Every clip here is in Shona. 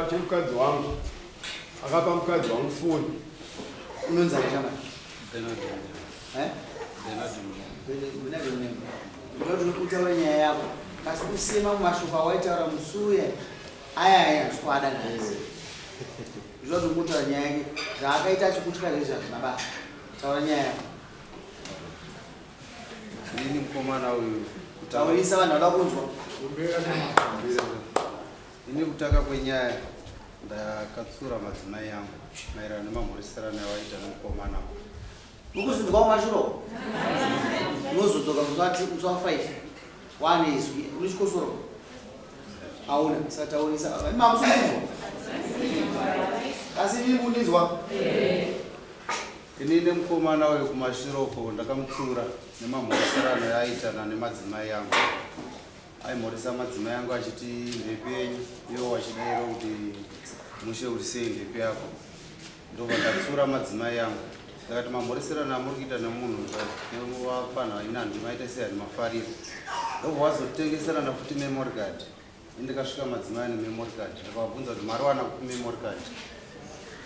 Chemukadzi wangu akapa mukadzi wangu foni. Unonza chama? Ndio utaona nyaya yako. Kasi kusema mashufa waitaura musuye. Aya swada nazi. Zvodu muta nyaya yake. Zvakaita chikutika lezva baba. Taura nyaya yako. Nini mkomana huyu? Taurisa vanhu vada kunzwa. Ini kutaka kwenyaya ndakatsura madzimai yangu maererano nemamhoreserano awaita nemukomana. Ukuzinzwawo mashuro? Unozodzoka kuzvati uswa 5. 1 izwi. Uri chikosoro? Hauna. Sataurisa. Mamusunzwa? Asi ini kundinzwa? Ini nemukomana uyu kumashiroko ndakamutsura nemamhoreserano awaita nemadzimai yangu. Aimhoresa madzimai yangu achiti nhepe yenyu iwo wachidayira kuti mushe uri sei nhepe yako. Ndobva ndatsura madzimai yangu ndakati mamhoreserano amuri kuita nemunhu newafanha ina handimaita sei handimafarira. Ndobva wazotengeserana futi memory card. Ndikasvika madzimai nememory card ndakavabvunza kuti mari wana kupi memory card.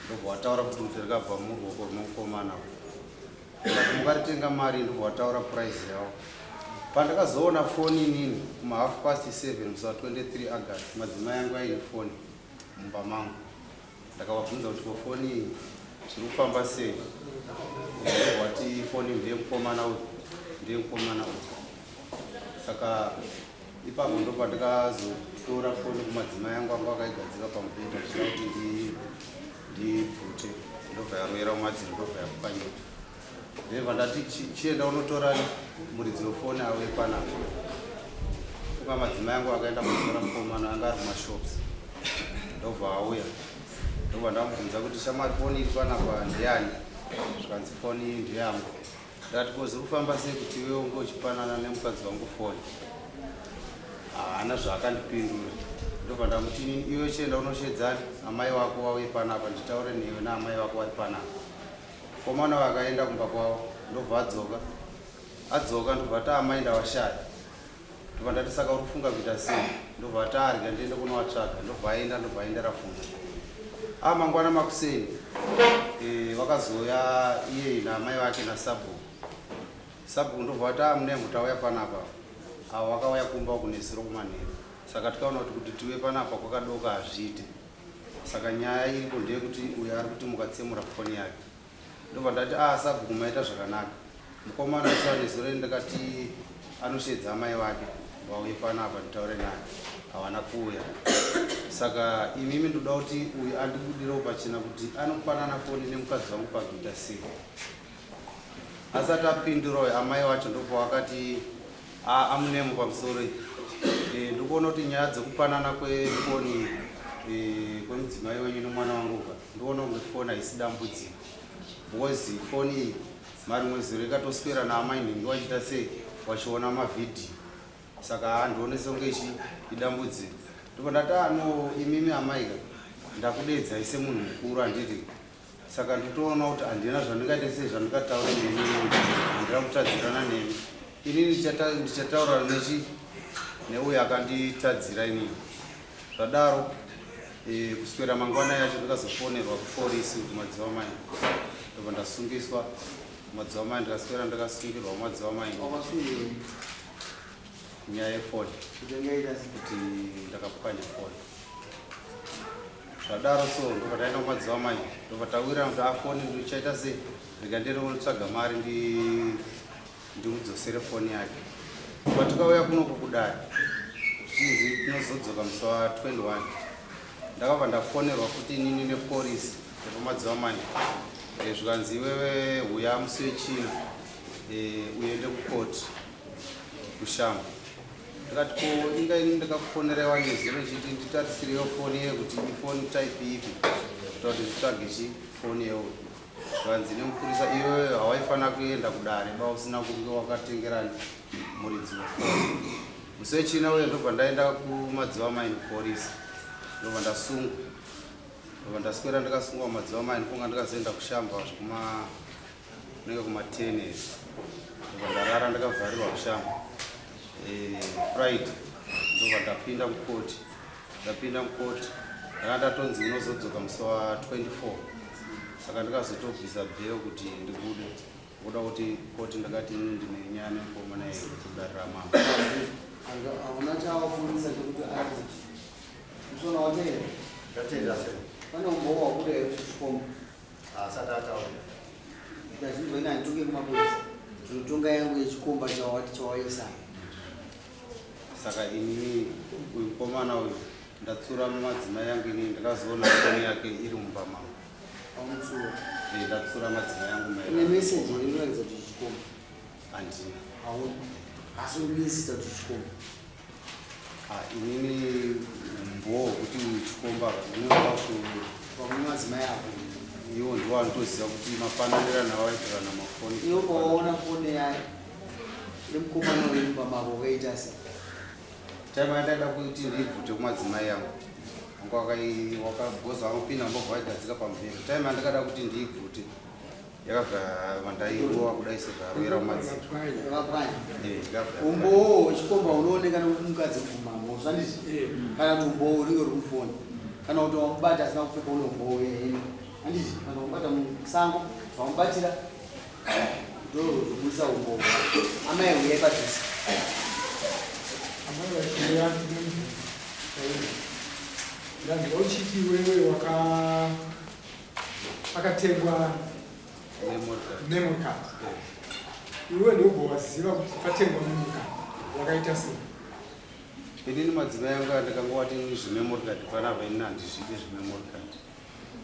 Ndobva wataura kuti muterikabva muruoko rwumukomana. Ndikati mukaritenga mari ndobva wataura price yawo. Pandakazoona foni inini kuma 7:30 musi wa23 August madzimai yangu aine foni mumba mangu. Ndakavabvunza kuti ko foni zviri kufamba sei. Wati foni ndeyemukomana uyu ndeyemukomana uyu. Saka ipapo ndo pandakazotora foni kumadzimai yangu anga akaigadzika pamubhedha achida kuti ndibvute. Ndobva yaroera mumadziro ndobva yakupanyuka. Ndebva ndati chienda unotora muridzi wefoni auye panapa. Fuka madzimai yangu akaenda kutora mukomana anga ari mumashops. Ndobva auya. Ndobva ndamubvunza kuti shamwari foni iri panapa ndeyani? Zvikanzi foni iyi ndeyangu. Ndakati ko zviri kufamba sei kuti iwe unge uchipanana nemukadzi wangu foni? Haana zvaakandipindura. Ndobva ndamuti iwe chienda unoshedzani amai wako wauye panapa nditaure newe naamai wako vari panapa. Mukomana wakaenda kumba kwavo. Ndobva adzoka ndobva taamai ndawashaya. Ndobva ndati saka uri kufunga kuita sei? Ndobva taarya ndiende kunovatsvaga. Ndobva aenda rafunga. Mangwana makuseni vakazoya iye naamai vake naSabhuku. Ndobva tamunemu tauya panapa. Avo vakauya kumba kunesiro kumanheru. Saka tikaona kuti tive panapa kwakadoka hazviite. Saka nyaya iripo ndeyekuti uyo ari kuti mukatsemura foni yake. Ndobva ndati Sabhuku maita zvakanaka. Mukomana wacho ndakati anoshedza amai vake vauye panapa nditaure naye. Havana kuuya. Saka imimi ndoda kuti uyu andibudirawo pachena kuti anopanana foni nemukadzi wangu pakuita sei. Asati apindura amai vacho ndobva vakati amunemu pamusoro. Ndikuona kuti nyaya dzekupanana kwefoni kwemudzimai wenyu nomwana wangu ndikuona kunge foni haisi dambudziko. Because foni iyi mari mwezuro ikatoswera naamai nhingi wachita sei wachiona mavhidhiyo. Saka handionese kunge idambudziko. Ndobva ndati no imimi amaika ndakudedzai semunhu mukuru handiri. Saka nditoona kuti handina zvandingaite sei zvandikataura nemi handina kutadzirana nemi. Inini ndichataura neuyo akanditadzira inini. Zvadaro kuswera mangwana yacho ndikazofonerwa kupolisi kuti madzivamai. Ndobva ndasungiswa madzivamai ndikaswera ndakasungirwa madzivamai. Nyaya yefoni kuti ndakapwanya foni. Zvadaro so ndobva taenda kumadzivamai. Ndobva tawira kuti afoni ndichaita sei rega ndiende kunotsvaga mari ndimudzosere foni yake. Patikauya kunoko kudai tichinzi tinozodzoka musi wa21 ndakabva ndafonerwa futi inini nepolisi nepamadzivamai. Zvikanzi iwewe huya musi wechina uende kukoti kushamba. Ndakati ko inga ini ndakakufonera nezero chiti nditarisiriwo foni ye kuti ifoni type ipi kuti nditsvage foni yewo. Zvikanzi nemupurisa iwewe hawaifana kuenda kudare usina kunge wakatengerani muridzi wefoni. Musi wechina uye ndobva ndaenda kumadzivamai nepolisi. Ndobva ndasungwa. Ndobva ndaswera ndakasungwa madzivamai ndifunga ndikazoenda kushamba kunenge kuma10. Ndobva ndarara ndakavharirwa kushamba. Friday ndobva ndapinda mukoti. ndatonzi unozodzoka musi wa24 saka ndikazotobvisa bheo kuti ndibude kuda kuti koti ndakati ndine nyaya nemukomana kudarira mama hauna chawafundisa chekuti azi usona watenda pane umbowa wakuda yekuchikomba asati ataona ndazvinzwa ina nditoke kumapolisa ndinotonga yangu yechikomba chawati chawaisa saka inini uyu mukomana uyu ndatsura madzimai yangu inini ndakazoona foni yake iri mumba mangu amutsura ndatsura madzimai yangu ine meseji inoratidza kuti chikomba handina hauna asi unisisa kuti chikomba inini mbowo kuti chikomba unoda pamwe madzimai ako iwo ndiwo anotoziva kuti mafananirana awaitirana mafoni iwo pawaona foni yayo yemukomana weimba mako wakaita se taima yandaida kuti ndibvute kumadzimai yangu wakabhoza wangopinda mbobva vaigadzika pamubhero taima yandakada kuti ndiibvute yakabva vandairowa kudai sekarwera mumadziro umbowo wechikomba unooneka nekuti mukadzi kumamo zvanditi kana kuti umbowo unenge uri mufoni kana kuti wamubata asina kupfeka une umbowo yeheni handiti kana wamubata musango wamubatira ndo zvokuisa umbowo amai uyai padhuze uchiti wewe wakatengwa memory card iwe ndobva waziva kuti patengwa memory card wakaita sei inini madzimai yangu andikangowati zvimemory card panapa inini handizvide zvimemory card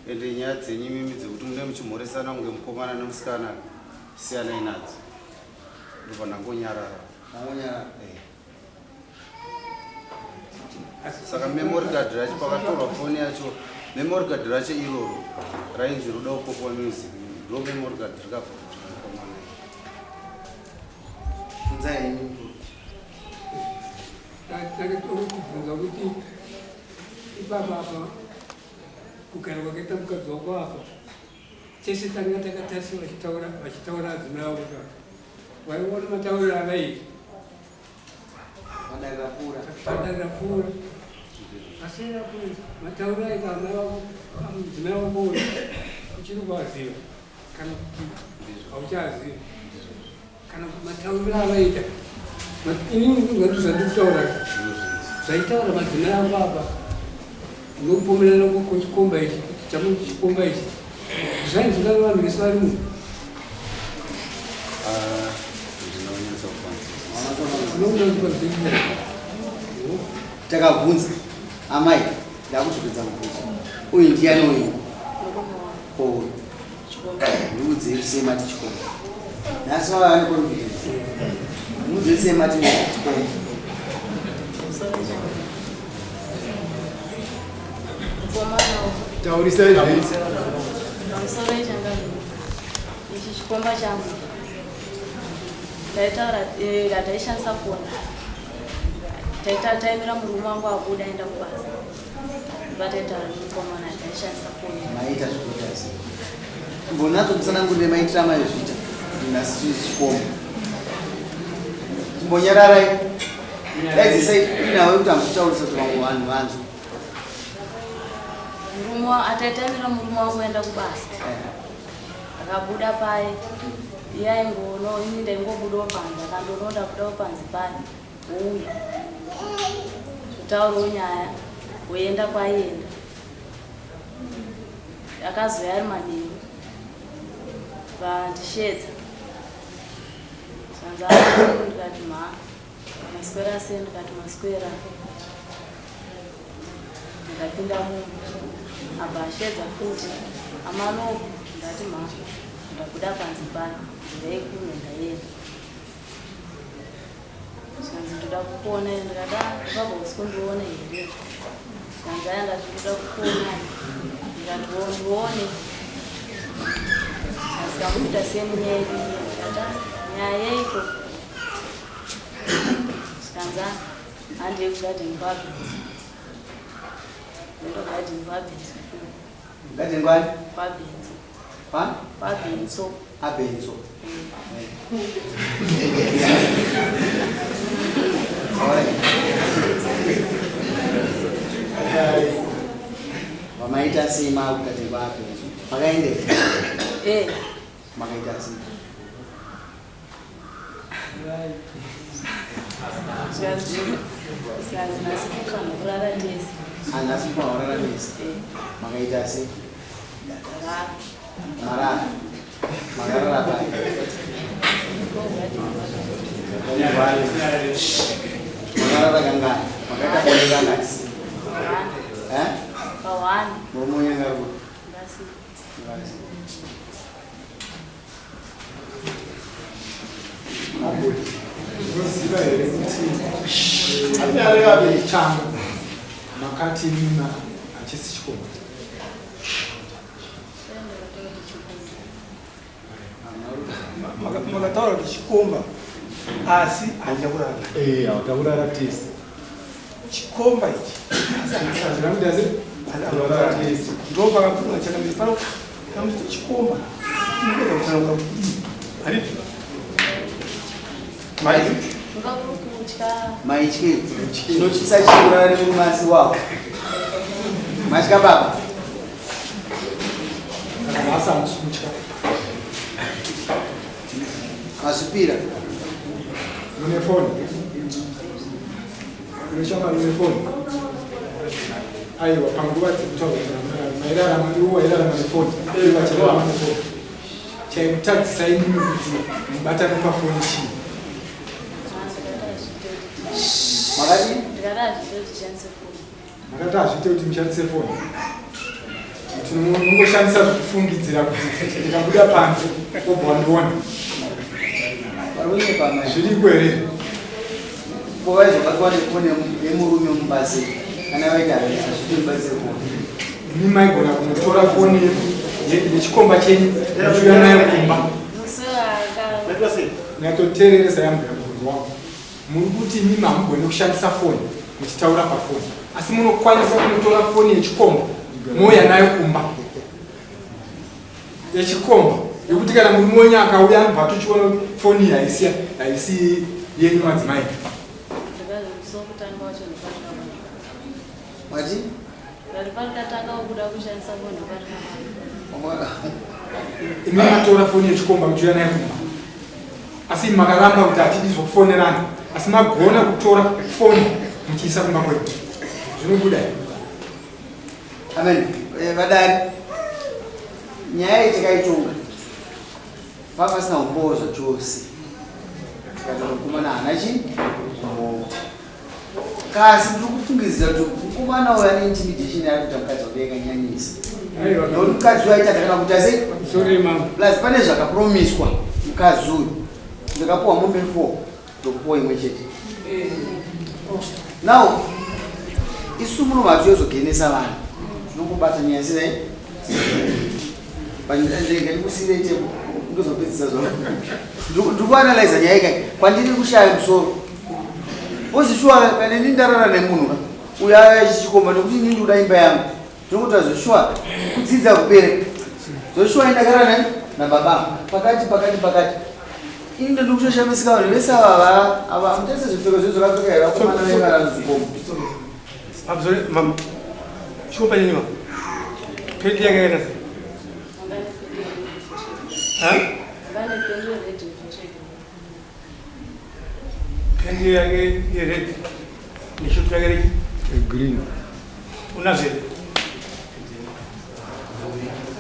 ende nyaya dzenyu mimi dzekuti mune muchimhoresana kunge mukomana nemusikana siyanai nadzo ndobva ndangonyarara saka memory card racho pakatorwa foni yacho memory card racho iroro rainzi ruda kupopwa music ndo memory card rikabva kuti mukomana ndakatokubvunza kuti ibaba apa kugara kwakaita mukadzi wako apa chese tanga takatarisa vachitaura adzimai avo waiona matauriro avaiti padarira pfuura asi matauriro aita mudzimai wako uchiri kuvaziva kana kuti hauchaziva kana matauriro avaita inini ndingandizandikutaura zvaitaura madzimai avo apa nokupomerana kwechikomba ichi chamuti chikomba ichi zvainzikana vanhu vese vari munhu takabvunza amai ndakutsvukidza mubvunzo uyu ndiani uyu ndiudzei semati chikomba nhasi vava vane confidence mudzei semati chikomba taurisa izvi pamusoro ichanga ichi chikomba changu taitaura taishandisa foni taimira murume wangu abuda aenda kubasa pataitaura nemukomana taishandisa foni maita zvikuitasi mbonatso musanangurire maitira maizvita ndinasi chikomba timbonyararai daizisai inawe kuti hamutaurisa kuti vamwe vanhu vanzwa ataitaimira murume wangu aenda kubasa akabuda paye iye aingono ini ndaingobudawo panze akandonoo ndabudawo panze paye wouya zvotaurawo nyaya woenda kwaienda akazoya ari madini vandishedza zvanzi aa ndikati maswera sei ndikati maswera ndikapinda munhu abva ashedza futi amanoko ndati ndabuda panze pano ndaikume ndaenda zvanzi ndoda kukuona ndikada ndikabva usikundione here zvanzi aya ndati ndoda kukuona ndikati ndione asikamboita semunyaya ii ndikata nyaya yeiko zvanzi handei kugadheni kwabhenzi ndogadheni kwabhenzi gadheni kwani kwabhenzi kwabhenzo abhenzo makaita sema kukati kwapi makaende makaita sema anasi kwa orara nesi makaita sema marara marara pai marara ganga makaita kwa ganga kawan murumu yangaru basi Unoziva here kuti anyari abeitanga makati mima achisi chikomba makataura kuti chikomba asi hanja kurara hautaurara tese chikomba ichi zviramudase hautaurara tese ndo pakapfunga chakamira kamuti chikomba inokutanura hariti mai ngakutya maityi chinochisa chikurara nemumasi wako matya baba asamusumutya masvipira mune foni unoshamba mune foni aiwa panguva dzekutaura mairarama nefoni vachirarama nefoni chaimutadzisai mimi kuti mubatane pafoni chii makati ndikada zvito makati hazviite kuti kuti shandise foni mushandise foni kuti nongoshandisa zvekufungidzira kuti ndikabuda panze obva wandiona paruine pamai zviriko here povaizobatwa nefoni yemurume mubasi kana vaita zvito mubasi foni imi maigona kunotora foni yechikomba chenyu achiuya nayo kumba nyatoteereresa yambira mubvunzo wangu muri kuti imi hamugoni kushandisa foni muchitaura pafoni asi munokwanisa kunotora foni yechikomba mouya nayo kumba yechikomba yekuti kana murume wenyu akauya anobva atochiona foni haisi yenyu madzimai sokutanga wacho mati ndipakatanga kuda kushandisa foni imi matora foni yechikomba muchiuya nayo kumba asi makaramba kuti hatidi zvokufonerana asi magona kutora foni muchiisa kumba kwenu zvinobuda amen vadari nyaya yetakaitonga papasina umbozo chose tikatomukomana hana chi kasi tiri kufungidzira kuti mukomana uyo ane intimidation ari kuita mukadzi wake yakanyanyisa nokuti mukadzi uyo aita takana kuita sei plus pane zvakapromiswa mukadzi uyu ndakapuwa mombe 4 ndokupuwa imwe chete now isu munobva tiyozogenesa vanhu tinongobata nyaya sei ndikusireite ndozopedzisa zvona ndikuanalyza nyaya ikai kwandiri kushaya musoro ozishuwa kana ndindarara nemunhu uyo achichikomba nekuti ini ndikuda imba yangu ndinokuta zoshuwa kudzidza kubereka zoshuwa indagara nababa pakati ini ndikutoshamisika vanhu vese ava mutarise zvipfeko zvezvo vakapfeka here vakomana vaivara muzvikomba mama chikomba nyenima pendi yakaenda pendi yake yered neshutu yake reki green unazve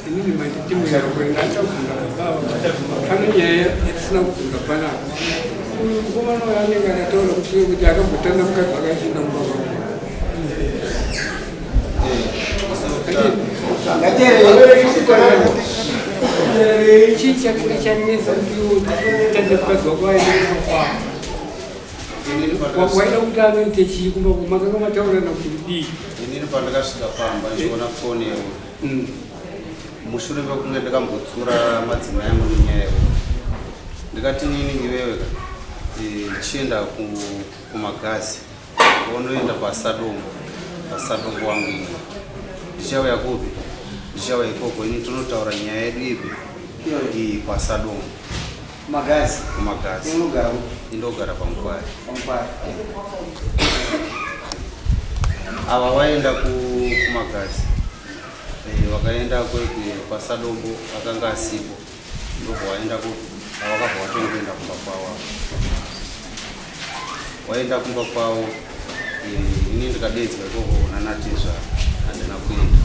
inini maititimwira kuenda achakunda pane nyaya yatisina kukunda panapa mukomana uyo anenge anataura kuti akambotanga mukadzi akachinda mubaba chii chakuri chanesa kutanda mukadzi wako aendeaa waida kuti anoite chii kumba makanga mataurana kuti dii inini pandakasvika pamba ndichiona foni yeuri mushure mekunge ndakambotsura madzimai angu nenyaya yeuri ndikati nini iwewe chienda kumagazi unoenda pasadongo wangu ini ndichauya kupi ndichauya ikoko ini tonotaura nyaya yedu ipi iyi pasadongo kumagazi indogara pamkwari ava vaenda kumagazi Wakaenda kwaSadombo akanga asipo, ndobva waenda wakabva watongoenda kumba kwavo. Waenda kumba kwavo, ini ndikadedzwa ikoko kunanatizva handina kuenda.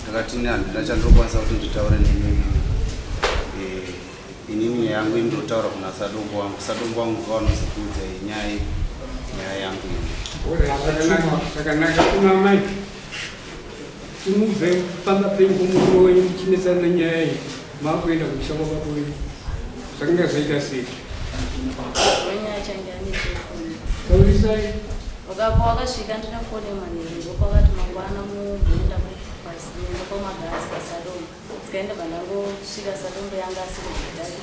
Ndakati handina chandinokwanisa kuti nditaure nemi. Inini nyaya yangu inotaura kuna Sadombo wangu. Sadombo wangu vaanozikuudza nyaya yangu ini. Zvakanaka kuna mai. Timuve pamba pengu mukuru wenyu muchinesana nenyaya iyi. Makuenda kumushango baba wenyu. Zvakanga zvaita sei? Wenyaya change anizefoni. Taurisai. Wakasvika ndina foni manheru ndokwakati mangwana muenda kupasi ndokwamagasi kwaSadombo. Tikaenda pandangosvika Sadombo yanga asiri kudai.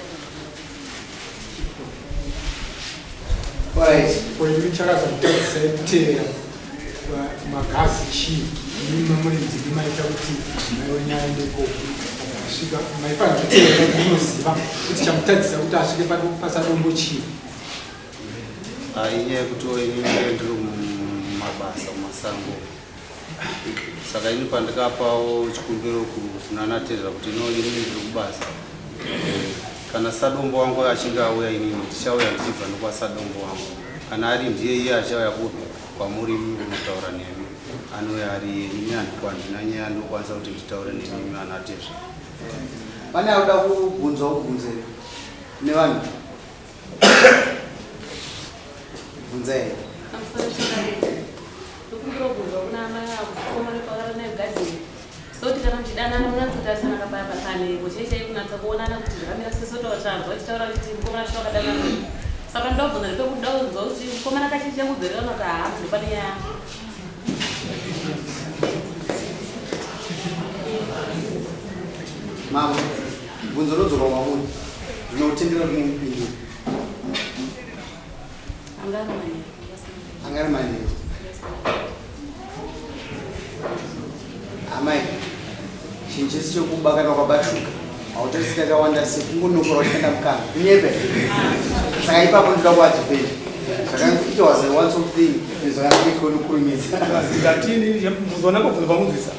Alright. Kwenye chakaza kutetea magazi chii mima muri nzima ita kuti nayo nyaende ko asvika maifana kuteera kunoziva kuti chamutadzisa kuti asvike paSadombo chii. Inyaya yekuti ndiri mumabasa mumasango. Saka ini pandikapawo chikumbiro kunanatizva kuti inini ndiri kubasa. Kana Sadombo wangu achinge auya inini ndichauya ndichibva nokwaSadombo wangu. Kana ari ndiye iye achauya kupi kwamuri munotaura nemi. Anouya ari inini handina nyaya yandinokwanisa kuti nditaure nemi anatizva. Pane anoda kubvunzwa ubvunze nevanhu. Bvunzai. Soti kana mchidanana munatsotarisana kapaya pakane kucheichai kunatsa kuonana kuti zvakamira sesoto wachabva vachitaura kuti mukomana wacho wakadanana. Saka ndobvunza ndipekudaunzwa kuti mukomana kachicha kudzorerana kuti haamzi pane nyaya. Mama, bvunzo rodzoka kwamuri. Ndinotendera kuti mupindure. Angari manheru. Amai, chinhu chese chokubakana kwabatuka hautarisi takawanda sekungonokora kuenda mukana kunyepe. Saka ipapo ndoda kuadzipeni it was a once off thing zvakangoitwa nokurumidza. Ngatini muzona kubvunza pamunzwisa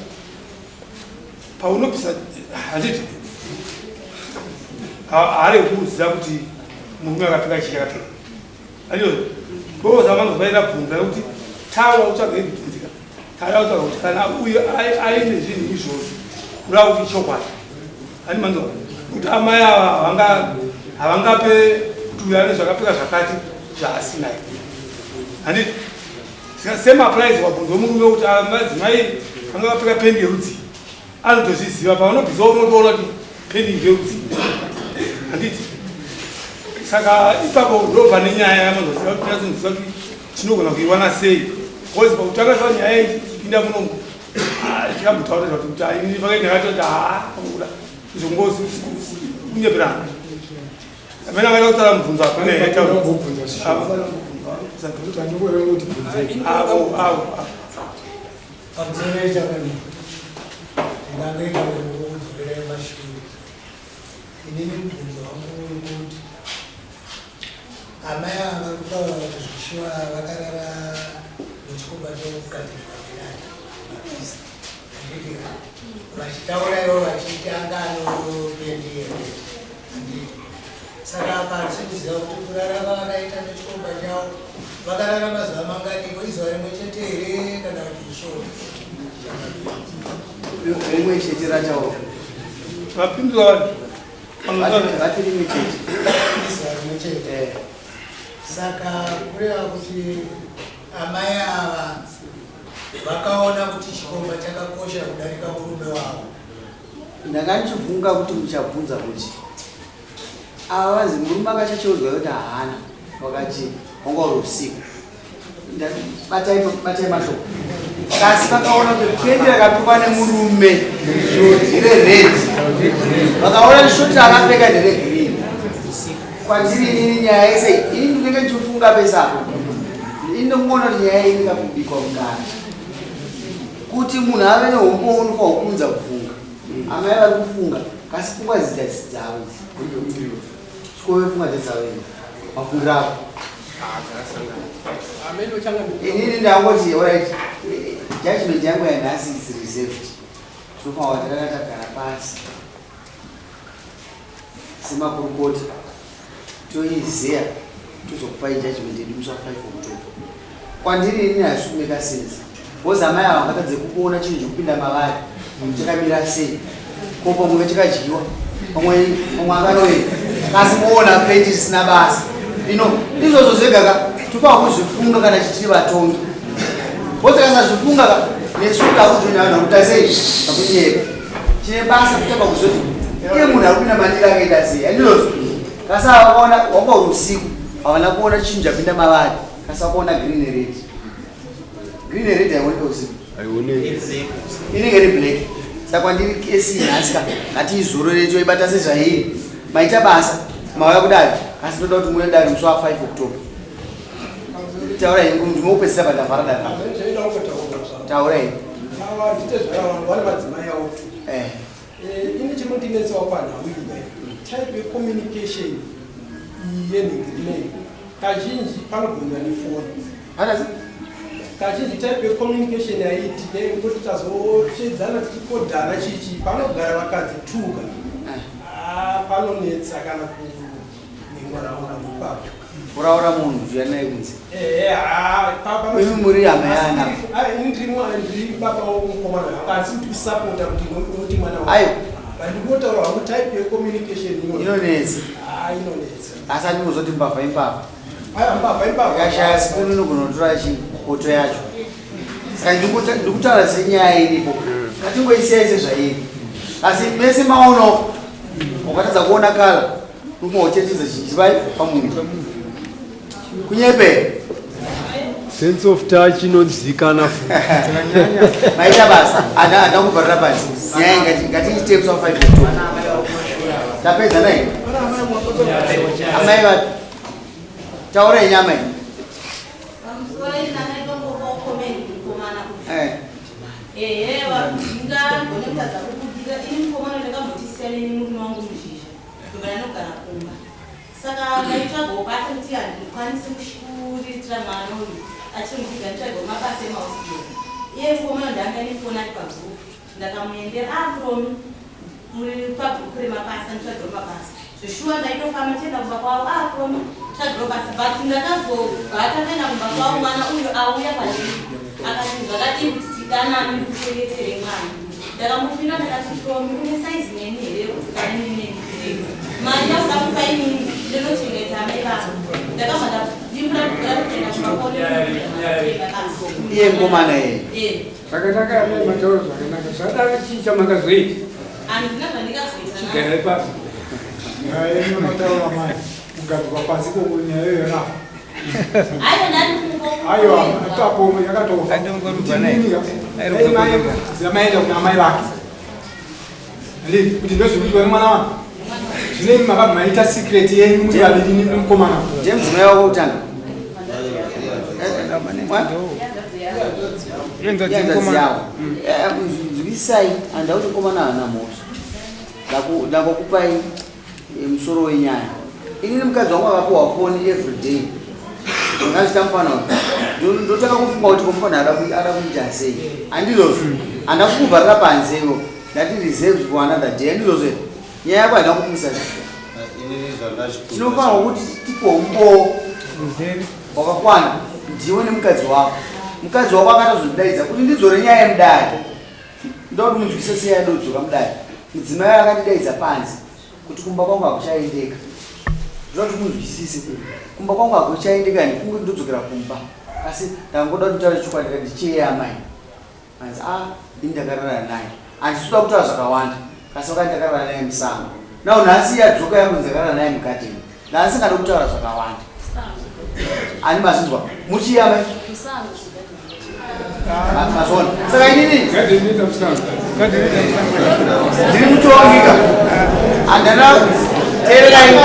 paunobvisa handiti haare kuudzira kuti murume akapfeka chii chakapfeka andizvo ndozamanzovaenda bvunza kuti taura utsvageidzika taura kuti kana uyo aine zvinhu izvozvo kuda kuti chokwadi ani manzwa kuti amai ava havangape kuti uyo ane zvakapfeka zvakati zvaasinayo handiti semapuraizi wabvunzwa murume kuti madzimai anga kapfeka pendi yerudzi anotozviziva paunobvisa unotoona kuti pendi yerudzi handiti saka ipapo ndobva nenyaya yamanzoziva kuti tinazvinzisa kuti tinogona kuiwana sei kozi pakutanga zva nyaya ichipinda munomu tikambotaurira kuti inini pakaita ndakatoti pakuda izvongozi kunyeperana amene akaita kutaura mubvunzo amai ava kutaura kuti zvishuwa vakarara muchikomba chokukati vachitaura ivo vachiita ngano pendiyere saka pasikuziva kuti kurara vakaita nechikomba chavo vakarara mazuva manganiko izuva rimwe chete here kana kuti ishoma rimwe chete rachaura vapindura vati rimwe chete izuva rimwe chete saka kureva kuti amai ava vakaona kuti chikomba chakakosha kudarika murume wavo. Ndanga ndichibvunga kuti muchabvunza kuti ava vanzi murume akachachodzwa kuti haana wakati wanga uri usiku batai mashoko kasi vakaona kuti pendi rakapfekwa nemurume ndereredi vakaona shoti rakapfeka nderegirini kwandiri inini nyaya yese ini ndinenge ndichifunga pesapo ini ndikuona kuti nyaya iyi ndikakubikwa mukana kuti munhu ave neumboni kwaukunza kufunga amai vari kufunga kasi pfungwa dzavo sikove pfungwa dzedzavo mafungiro ako inini ndangoti orit judgment yangu yanhasi is reserved tinofanwa kuti takatagara pasi semakurukota toiziya tozokupai judgment yedu musi wa 5 October. Kwandiri ini hazvisi kumeka sense bhozi amai ava vakatadze kukuona chinhu chekupinda mavari chakamira sei kopo mumwe chakadyiwa pamwe akarohera kasi muona plate zvisina basa izvozvo zvega tofanwa kuzvifunga kana titiri vatongi bhozi kasazvifunga nesu takujoina kuti sei pakunyeka chine basa kutamba kuzoti iye munhu ari kupinda mandiri akaenda sei andizvozvo kasi avakaona wanga usiku havana kuona chinhu chapinda mavari kasi vakaona green red haioneka usiku inenge iri black saka kwandiri kesi nhasika ngatiizorore toibata sezvairi maita basa mauya kudari asi ndoda kuti muye dari musi wa 5 October. Taurai ndimopedzisa patavhara dari taurai ini chinondinetsawo panhau iyi type yecommunication yenhingirineyi kazhinji panogonywa nefoni kazhinji type yecommunication yaiti nekuti tazochedzana tichikodhana chichi panogara vakadzi tuka panonetsa kana kuningwaraona ipapo kuraura munhu zviyanai kunzi imi muri hama yana ndiri baba womukomana asi ndikusapota kuti unoti mwana wa ayo ndinotaura hangu type yecommunication inonetsa inonetsa asi andimuzoti mbavha imbavha mbavha yakashaya sipunu inogona kutora chikoto yacho saka ndikutaura senyaya iripo ngatingoisiyai sezvairi asi mese maono wakatadza kuona kala unoochetedza chichivai pamunhu kunyepe sense of touch inonzikana maita basa ada kubvarira pasi nyaya ngatiitepsa 5 October tapedza nai amai vati taurai nyama iyi saka ndaitsvagawo basa kuti handikwanisi kuritira mwana uyu achimukidza nditsvagawo mabasa emausibiro iye mukomana ndanga nefoni ari pagrupu ndakamuendera apromi muri pagrupu remabasa nditsvagawo mabasa zveshuwa ndaitofamba tienda kumba kwavo apromi tsvagawo basa but ndakazobvata kuenda kumba kwavo mwana uyu auya pazvii akati zvakadii kuti tidanani ndikuchengetere mwana ndakamupinda ndakati promi une saizi neni here kuti kainini mari yakudakupa inini ndinochengeta mai vavo ndakamada ndimbura kugara kuenda kumakono iye mukomana zvakanaka amai matauro zvakanaka zvadaro chii chamakazoita handina zvandikazoita chigarai pasi mataura mai kugadzwa pasi kokunyaya yona aiwa ndani aiwa tapo yakatofa zamaenda kuna mai vake kuti ndozvikuti vari mwana wangu zvine makabva maita secret yenyu muri vaviri nemukomana james mai wako kutanga nzwisai handa kuti mukomana hana mhosva ndakokupai musoro wenyaya inini mukadzi wangu akapuhwa foni everyday ngazvita mufana ndotaka kufunga kuti komufana ada kuita sei handizvozvo handa kukubvarira panzeyo ndati reserved for another day handizvozvo nyaya yako haina kupisa tinofanirwa kuti tipo umbo wakakwana ndiwe nemukadzi wako mukadzi wako akatozvidaidza kuti ndidzore nyaya yemudari ndokuti munzwise sei adodzoka mudari mudzimai akatidaidza panze kuti kumba kwangu hakuchaendeka ndoti munzwisise kumba kwangu hakuchaendeka ndikunge ndodzokera kumba asi ndangoda kutaura chokwadi kati chiyeya mai anzi ini ndakarara naye handisuda kutaura zvakawanda kasi wakati ndakarara naye musango nao nhasi yadzoka yangu ndakarara naye mukatini nhasi ngada kutaura zvakawanda ani mazinzwa muchiya mai mazona saka inini ndiri mutongika handana teererai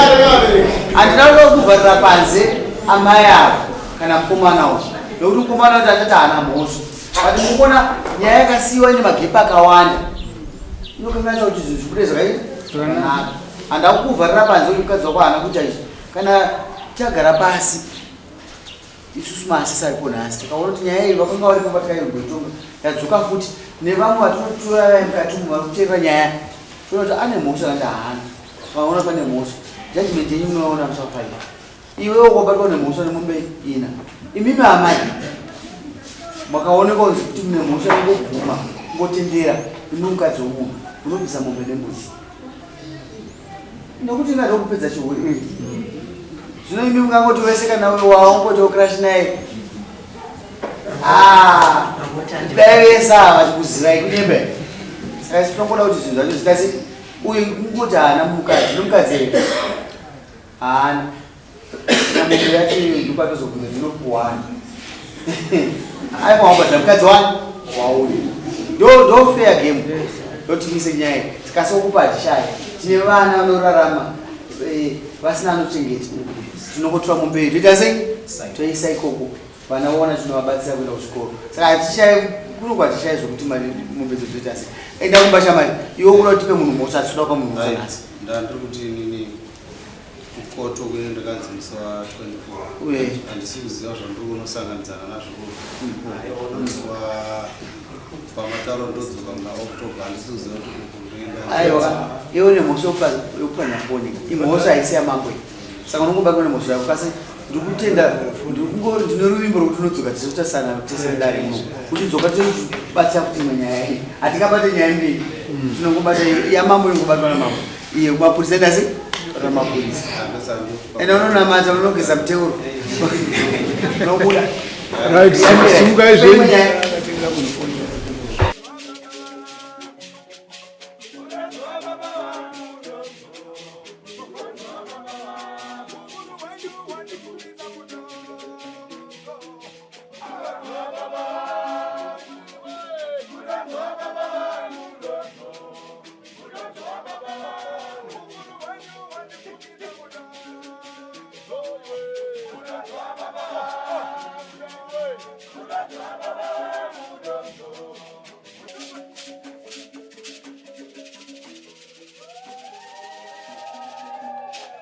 handina kuda kuvharira panze amai avo kana mukomana uyu nokuti mukomana uti atati haana mhosva but mukona nyaya yakasiyiwa ine magepa akawanda inokanganisa kuti zvinhu zvikude zvakaita handa kukuvharira panze kuti mukadzi wako haana kuita izvi kana tagara pasi isusu maasisi aripo nhasi takaona kuti nyaya iyi vakanga varipo patakaigotonga yadzoka futi nevamwe vatinotora vaimukati mumwe vari kuteerera nyaya toona kuti ane mhosva kandi haana vaona pane mhosva judgment yenyu munoona musafaira iwewo kwabatwa nemhosva nemombe ina imimi amai makaoneka kuti mune mhosva ingoguma ngotendera imi mukadzi womunhu unobvisa mombe nembuzi nokuti ingada kupedza chihuri zvino imi mungangoti wese kana waongoti wokrash naye dai vese ava vachikuzivai kunyembe saka isi tinongoda kuti zvinhu zvacho zita sei uyu kungoti haana mukadzi nomukadzi ere haana namombe yacho iyo ndopatozokunze ndinopuwana aikwamabadza mukadzi wani wauyu ndo fair game ndotimise nyaya tikasokupa hatishaya tine vana vanorarama vasina anochengeta tinongotora mombe toita sei toisa ikoko vana voona zvinovabatsira kuenda kuchikoro saka hatishai kunogwa hatishai zvokuti mombe dzotoita sei enda kumbasha mari iwe kuda kutipe munhu mhosva atinoda kwa munhu mhosvanasi ndandiri kuti inini kukoto kune ndakanzimisa 24 handisi kuziva zvandiri kunosanganidzana nazvo kuwa pamataro ndodzoka muna october handisi kuziva aiwa iwe nemhosva yokupanya foni imhosva haisi yamangwe saka unongobatwa nemhosva yako kasi ndikutenda ndine ruvimbo rwokuti unodzoka tizotasana tesendari ino uchidzoka tibatsira kuti imwe nyaya iyi hatingabate nyaya mbiri tinongobata yamambo ingobatwa namambo iye kumapurisa ndasi ramapurisa ende unonamata unogeza muteuro nobuda right simukai zvenyu